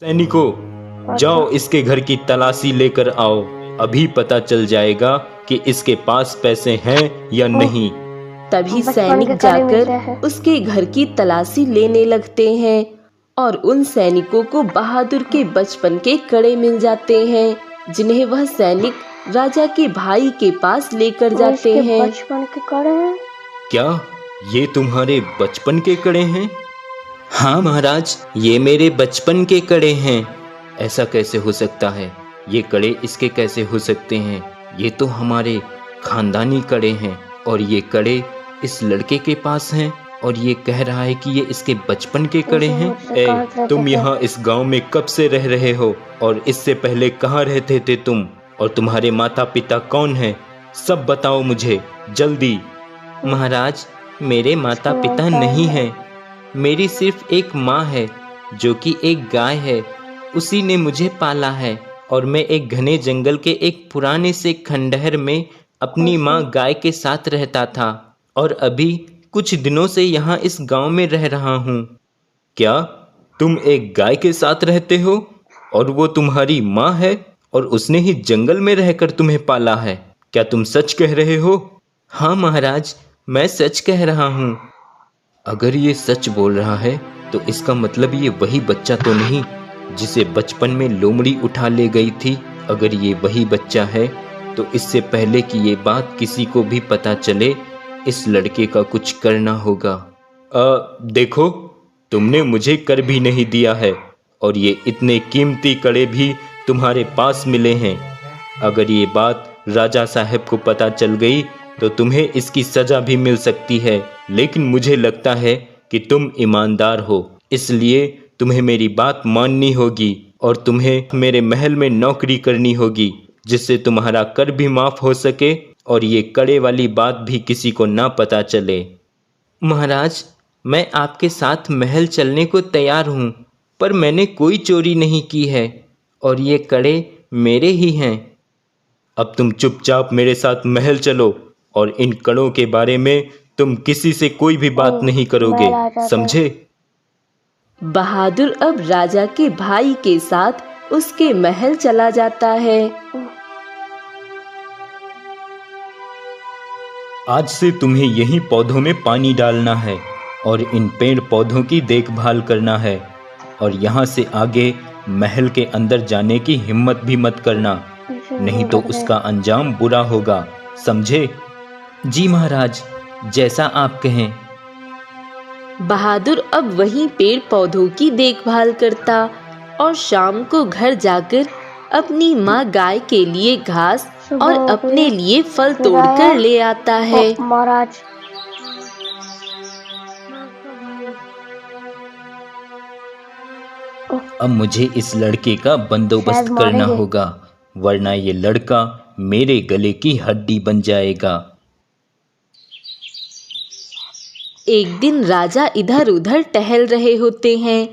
सैनिकों, जाओ इसके घर की तलाशी लेकर आओ। अभी पता चल जाएगा कि इसके पास पैसे हैं या नहीं। तभी सैनिक जाकर उसके घर की तलाशी लेने लगते हैं और उन सैनिकों को बहादुर के बचपन के कड़े मिल जाते हैं, जिन्हें वह सैनिक राजा के भाई के पास लेकर जाते हैं। बचपन के कड़े हैं? क्या ये तुम्हारे बचपन के कड़े हैं? हाँ महाराज, ये मेरे बचपन के कड़े हैं। ऐसा कैसे हो सकता है? ये कड़े इसके कैसे हो सकते हैं? ये तो हमारे खानदानी कड़े हैं और ये कड़े इस लड़के के पास हैं और ये कह रहा है कि ये इसके बचपन के कड़े हैं। तुम यहाँ इस गांव में कब से रह रहे हो और इससे पहले कहाँ रहते थे तुम? और तुम्हारे माता पिता कौन हैं? सब बताओ मुझे जल्दी। महाराज, मेरे माता पिता नहीं हैं। मेरी सिर्फ एक माँ है जो कि एक गाय है। उसी ने मुझे पाला है और मैं एक घने जंगल के एक पुराने से खंडहर में अपनी माँ गाय के साथ रहता था और अभी कुछ दिनों से यहाँ इस गांव में रह रहा हूँ। क्या तुम एक गाय के साथ रहते हो और वो तुम्हारी माँ है और उसने ही जंगल में रहकर तुम्हें पाला है? क्या तुम सच कह रहे हो? हाँ महाराज, मैं सच कह रहा हूँ। अगर ये सच बोल रहा है तो इसका मतलब ये वही बच्चा तो नहीं जिसे बचपन में लोमड़ी उठा ले गई थी। अगर ये वही बच्चा है तो इससे पहले कि ये बात किसी को भी पता चले, इस लड़के का कुछ करना होगा। देखो, तुमने मुझे कर भी नहीं दिया है और ये इतने कीमती कड़े भी तुम्हारे पास मिले हैं। अगर ये बात राजा साहब को पता चल गई तो तुम्हें इसकी सजा भी मिल सकती है। लेकिन मुझे लगता है कि तुम ईमानदार हो, इसलिए तुम्हें मेरी बात माननी होगी और तुम्हें मेरे महल में नौकरी करनी होगी, जिससे तुम्हारा कर भी माफ हो सके और ये कड़े वाली बात भी किसी को ना पता चले। महाराज, मैं आपके साथ महल चलने को तैयार हूँ, पर मैंने कोई चोरी नहीं की है और ये कड़े मेरे ही हैं। अब तुम चुपचाप मेरे साथ महल चलो और इन कड़ों के बारे में तुम किसी से कोई भी बात नहीं करोगे, समझे? बहादुर अब राजा के भाई के साथ उसके महल चला जाता है। आज से तुम्हें यही पौधों में पानी डालना है और इन पेड़ पौधों की देखभाल करना है और यहाँ से आगे महल के अंदर जाने की हिम्मत भी मत करना, नहीं तो उसका अंजाम बुरा होगा, समझे? जी महाराज, जैसा आप कहें। बहादुर अब वहीं पेड़ पौधों की देखभाल करता और शाम को घर जाकर अपनी माँ गाय के लिए घास और अपने लिए फल तोड़कर ले आता है। महाराज, अब मुझे इस लड़के का बंदोबस्त करना होगा, वरना ये लड़का मेरे गले की हड्डी बन जाएगा। एक दिन राजा इधर उधर टहल रहे होते हैं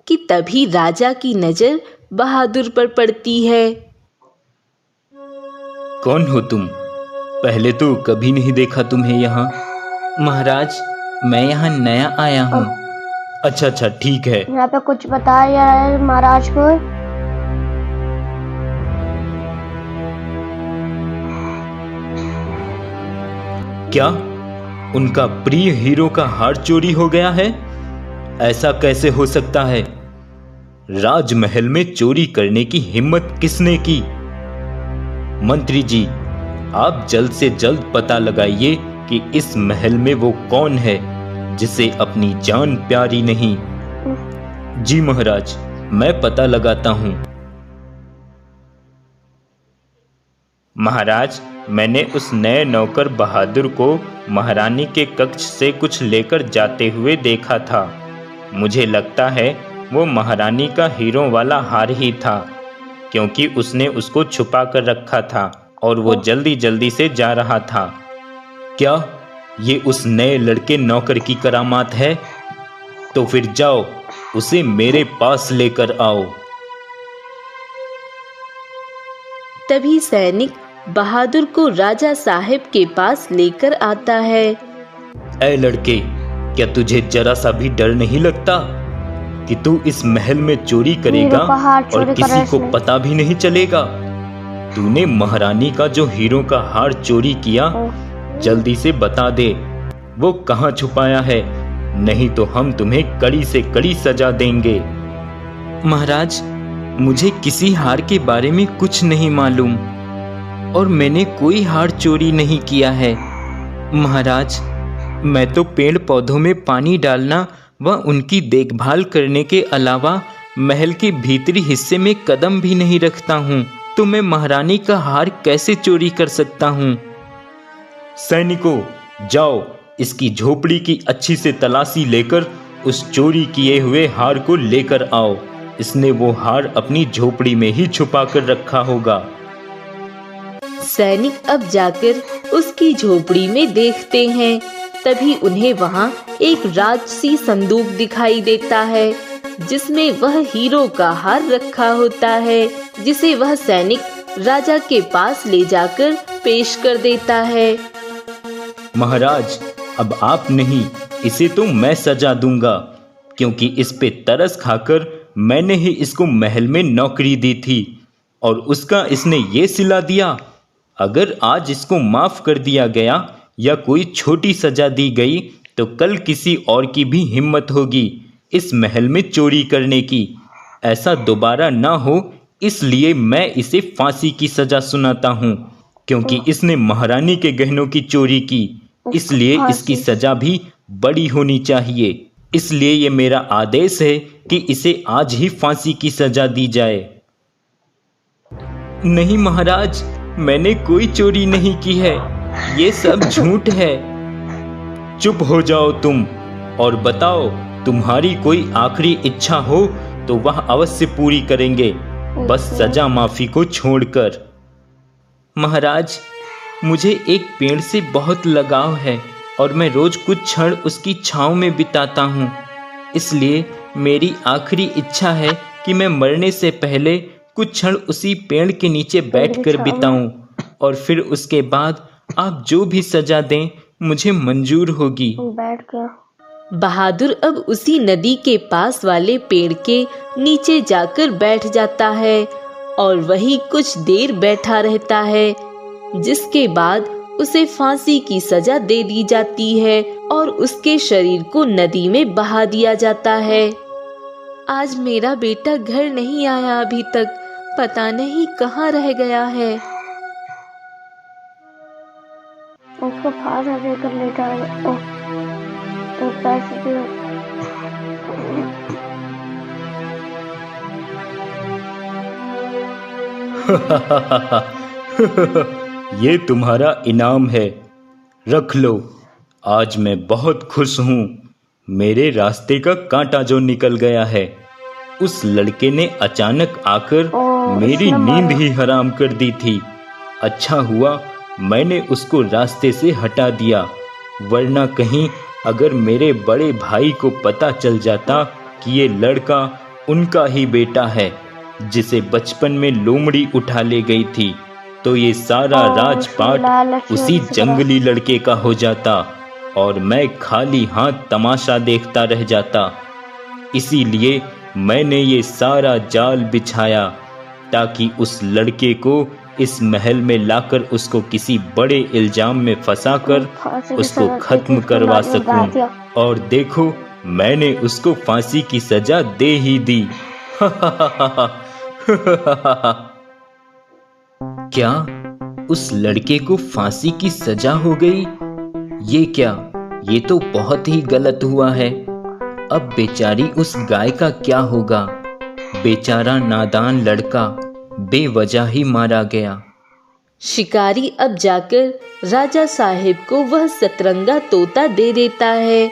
कि तभी राजा की नजर बहादुर पर पड़ती है। कौन हो तुम? पहले तो कभी नहीं देखा तुम्हें यहाँ। महाराज, मैं यहाँ नया आया हूँ। अच्छा, ठीक है। यहाँ पे कुछ बताया है महाराज को? क्या उनका प्रिय हीरो का हार चोरी हो गया है? ऐसा कैसे हो सकता है? राजमहल में चोरी करने की हिम्मत किसने की? मंत्री जी, आप जल्द से जल्द पता लगाइए कि इस महल में वो कौन है जिसे अपनी जान प्यारी नहीं। जी महाराज, मैं पता लगाता हूं। महाराज, मैंने उस नए नौकर बहादुर को महारानी के कक्ष से कुछ लेकर जाते हुए देखा था। मुझे लगता है वो महारानी का हीरो वाला हार ही था, क्योंकि उसने उसको छुपा कर रखा था और वो जल्दी जल्दी से जा रहा था। क्या ये उस नए लड़के नौकर की करामात है? तो फिर जाओ, उसे मेरे पास लेकर आओ। तभी सैनिक बहादुर को राजा साहब के पास लेकर आता है। ऐ लड़के, क्या तुझे जरा सा भी डर नहीं लगता? कि तू इस महल में चोरी करेगा और किसी को पता भी नहीं चलेगा। तूने महारानी का जो हीरो का हार चोरी किया, जल्दी से बता दे वो कहाँ छुपाया है, नहीं तो हम तुम्हें कड़ी से कड़ी सजा देंगे। महाराज, मुझे किसी हार के बारे में कुछ नहीं मालूम और मैंने कोई हार चोरी नहीं किया है। महाराज, मैं तो पेड़ पौधों में पानी डालना व उनकी देखभाल करने के अलावा महल के भीतरी हिस्से में कदम भी नहीं रखता हूँ, तो मैं महारानी का हार कैसे चोरी कर सकता हूँ? सैनिकों, जाओ इसकी झोपड़ी की अच्छी से तलाशी लेकर उस चोरी किए हुए हार को लेकर आओ। इसने वो हार अपनी झोपड़ी में ही छुपा कर रखा होगा। सैनिक अब जाकर उसकी झोपड़ी में देखते हैं। तभी उन्हें वहाँ एक राजसी संदूक दिखाई देता है जिसमें वह हीरो का हार रखा होता है, जिसे वह सैनिक राजा के पास ले जाकर पेश कर देता है। महाराज, अब आप नहीं, इसे तो मैं सजा दूंगा, क्योंकि इस पे तरस खाकर मैंने ही इसको महल में नौकरी दी थी और उसका इसने ये सिला दिया। अगर आज इसको माफ कर दिया गया या कोई छोटी सजा दी गई तो कल किसी और की भी हिम्मत होगी इस महल में चोरी करने की। ऐसा दोबारा ना हो, इसलिए मैं इसे फांसी की सजा सुनाता हूँ, क्योंकि इसने महारानी के गहनों की चोरी की, इसलिए इसकी सजा भी बड़ी होनी चाहिए। इसलिए ये मेरा आदेश है कि इसे आज ही फांसी की सजा दी जाए। नहीं महाराज, मैंने कोई चोरी नहीं की है, ये सब झूठ है। चुप हो जाओ तुम और बताओ, तुम्हारी कोई आखिरी इच्छा हो तो वह अवश्य पूरी करेंगे, बस सजा माफी को छोड़कर। महाराज, मुझे एक पेड़ से बहुत लगाव है और मैं रोज कुछ क्षण उसकी छांव में बिताता हूँ, इसलिए मेरी आखिरी इच्छा है कि मैं मरने से पहले कुछ क्षण उसी पेड़ के नीचे बैठकर बिताऊं और फिर उसके बाद आप जो भी सजा दें मुझे मंजूर होगी। बैठ गया। बहादुर अब उसी नदी के पास वाले पेड़ के नीचे जाकर बैठ जाता है और वही कुछ देर बैठा रहता है, जिसके बाद उसे फांसी की सजा दे दी जाती है और उसके शरीर को नदी में बहा दिया जाता है। आज मेरा बेटा घर नहीं आया अभी तक, पता नहीं कहाँ रह गया है। उसको फांसा देकर लेटा है। पैसे दे। ये तुम्हारा इनाम है, रख लो। आज मैं बहुत खुश हूँ, मेरे रास्ते का कांटा जो निकल गया है। उस लड़के ने अचानक आकर मेरी नींद ही हराम कर दी थी। अच्छा हुआ मैंने उसको रास्ते से हटा दिया, वरना कहीं अगर मेरे बड़े भाई को पता चल जाता कि ये लड़का उनका ही बेटा है जिसे बचपन में लोमड़ी उठा ले गई थी, तो ये सारा राजपाट उसी जंगली लड़के का हो जाता और मैं खाली हाथ तमाशा देखता रह जाता। इसीलिए मैंने ये सारा जाल बिछाया ताकि उस लड़के को इस महल में लाकर उसको किसी बड़े इल्जाम में फंसाकर उसको खत्म करवा सकूं। और देखो, मैंने उसको फांसी की सजा दे ही दी। क्या उस लड़के को फांसी की सजा हो गई? ये क्या? ये तो बहुत ही गलत हुआ है। अब बेचारी उस गाय का क्या होगा? बेचारा नादान लड़का बेवजह ही मारा गया। शिकारी अब जाकर राजा साहिब को वह सतरंगा तोता दे देता है।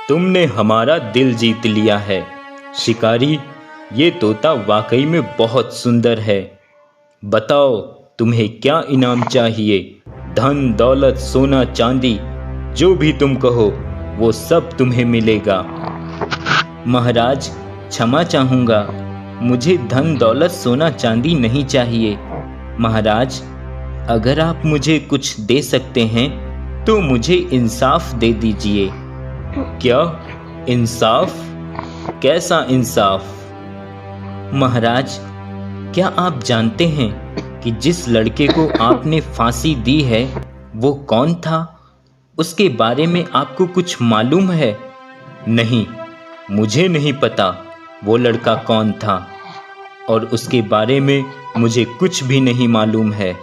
तुमने हमारा दिल जीत लिया है शिकारी, ये तोता वाकई में बहुत सुंदर है। बताओ तुम्हें क्या इनाम चाहिए? धन दौलत सोना चांदी जो भी तुम कहो वो सब तुम्हें मिलेगा। महाराज, क्षमा चाहूँगा, मुझे धन दौलत सोना चांदी नहीं चाहिए। महाराज, अगर आप मुझे कुछ दे सकते हैं तो मुझे इंसाफ दे दीजिए। क्या इंसाफ? कैसा इंसाफ। महाराज, क्या आप जानते हैं कि जिस लड़के को आपने फांसी दी है वो कौन था? उसके बारे में आपको कुछ मालूम है? नहीं, मुझे नहीं पता वो लड़का कौन था और उसके बारे में मुझे कुछ भी नहीं मालूम है।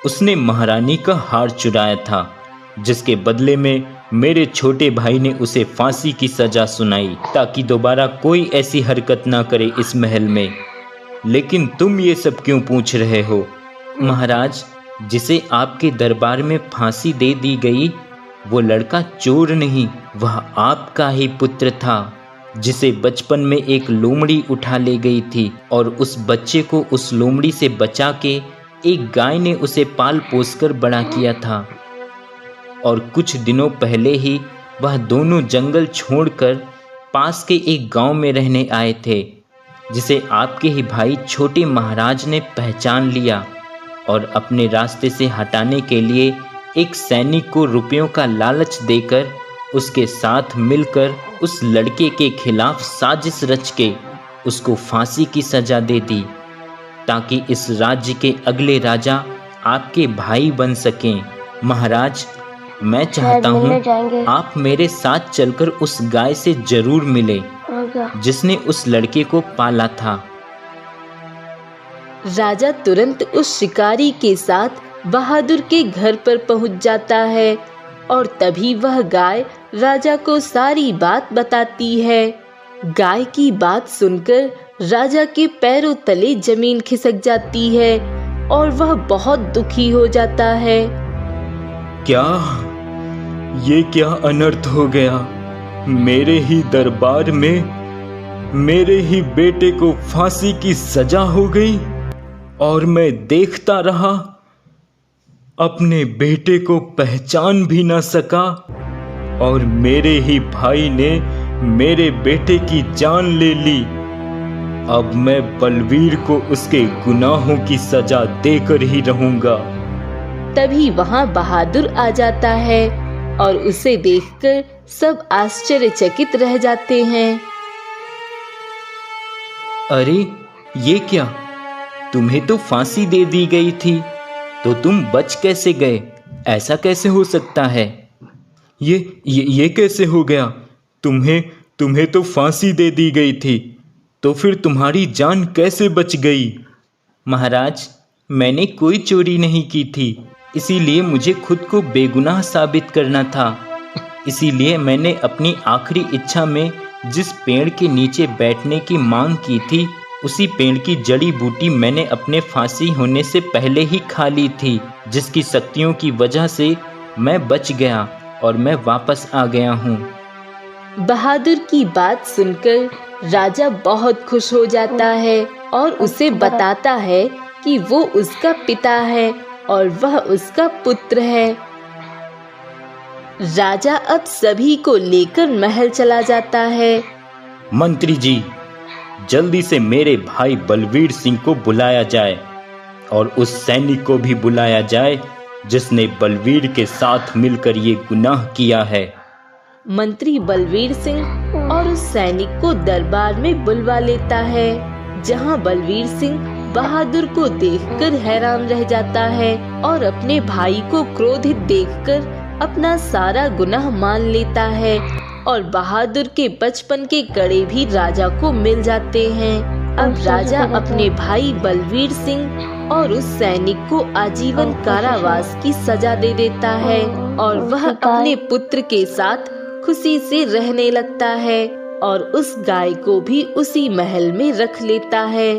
उसने महारानी का हार चुराया था, जिसके बदले में मेरे छोटे भाई ने उसे फांसी की सजा सुनाई ताकि दोबारा कोई ऐसी हरकत ना करे इस महल में। लेकिन तुम ये सब क्यों पूछ रहे हो? महाराज, जिसे आपके दरबार में फांसी दे दी गई वो लड़का चोर नहीं, वह आपका ही पुत्र था, जिसे बचपन में एक लोमड़ी उठा ले गई थी और उस बच्चे को उस लोमड़ी से बचा के एक गाय ने उसे पाल पोस कर बड़ा किया था। और कुछ दिनों पहले ही वह दोनों जंगल छोड़कर पास के एक गांव में रहने आए थे, जिसे आपके ही भाई छोटे महाराज ने पहचान लिया और अपने रास्ते से हटाने के लिए एक सैनिक को रुपयों का लालच देकर उसके साथ मिलकर उस लड़के के खिलाफ साजिश रच के उसको फांसी की सजा दे दी, ताकि इस राज्य के अगले राजा आपके भाई बन सकें। महाराज, मैं चाहता हूँ आप मेरे साथ चलकर उस गाय से जरूर मिले जिसने उस लड़के को पाला था। राजा तुरंत उस शिकारी के साथ बहादुर के घर पर पहुंच जाता है और तभी वह गाय राजा को सारी बात बताती है। गाय की बात सुनकर राजा के पैरों तले जमीन खिसक जाती है और वह बहुत दुखी हो जाता है। ये क्या अनर्थ हो गया? मेरे ही दरबार में मेरे ही बेटे को फांसी की सजा हो गई और मैं देखता रहा, अपने बेटे को पहचान भी ना सका और मेरे ही भाई ने मेरे बेटे की जान ले ली। अब मैं बलवीर को उसके गुनाहों की सजा देकर ही रहूंगा। तभी वहां बहादुर आ जाता है और उसे देखकर सब आश्चर्यचकित रह जाते हैं। अरे ये क्या? तुम्हें तो फांसी दे दी गई थी, तो तुम बच कैसे गए? ऐसा कैसे हो सकता है? ये कैसे हो गया? तुम्हें तो फांसी दे दी गई थी, तो फिर तुम्हारी जान कैसे बच गई? महाराज, मैंने कोई चोरी नहीं की थी, इसीलिए मुझे खुद को बेगुनाह साबित करना था। इसीलिए मैंने अपनी आखिरी इच्छा में जिस पेड़ के नीचे बैठने की मांग की थी, उसी पेड़ की जड़ी बूटी मैंने अपने फांसी होने से पहले ही खा ली थी, जिसकी शक्तियों की वजह से मैं बच गया और मैं वापस आ गया हूँ। बहादुर की बात सुनकर राजा बहुत खुश हो जाता है और उसे बताता है कि वो उसका पिता है और वह उसका पुत्र है। राजा अब सभी को लेकर महल चला जाता है। मंत्री जी, जल्दी से मेरे भाई बलवीर सिंह को बुलाया जाए और उस सैनिक को भी बुलाया जाए जिसने बलवीर के साथ मिलकर ये गुनाह किया है। मंत्री बलवीर सिंह और उस सैनिक को दरबार में बुलवा लेता है, जहां बलवीर सिंह बहादुर को देखकर हैरान रह जाता है और अपने भाई को क्रोधित देखकर अपना सारा गुनाह मान लेता है और बहादुर के बचपन के कड़े भी राजा को मिल जाते हैं। अब राजा अपने भाई बलवीर सिंह और उस सैनिक को आजीवन कारावास की सजा दे देता है और वह अपने पुत्र के साथ खुशी से रहने लगता है और उस गाय को भी उसी महल में रख लेता है।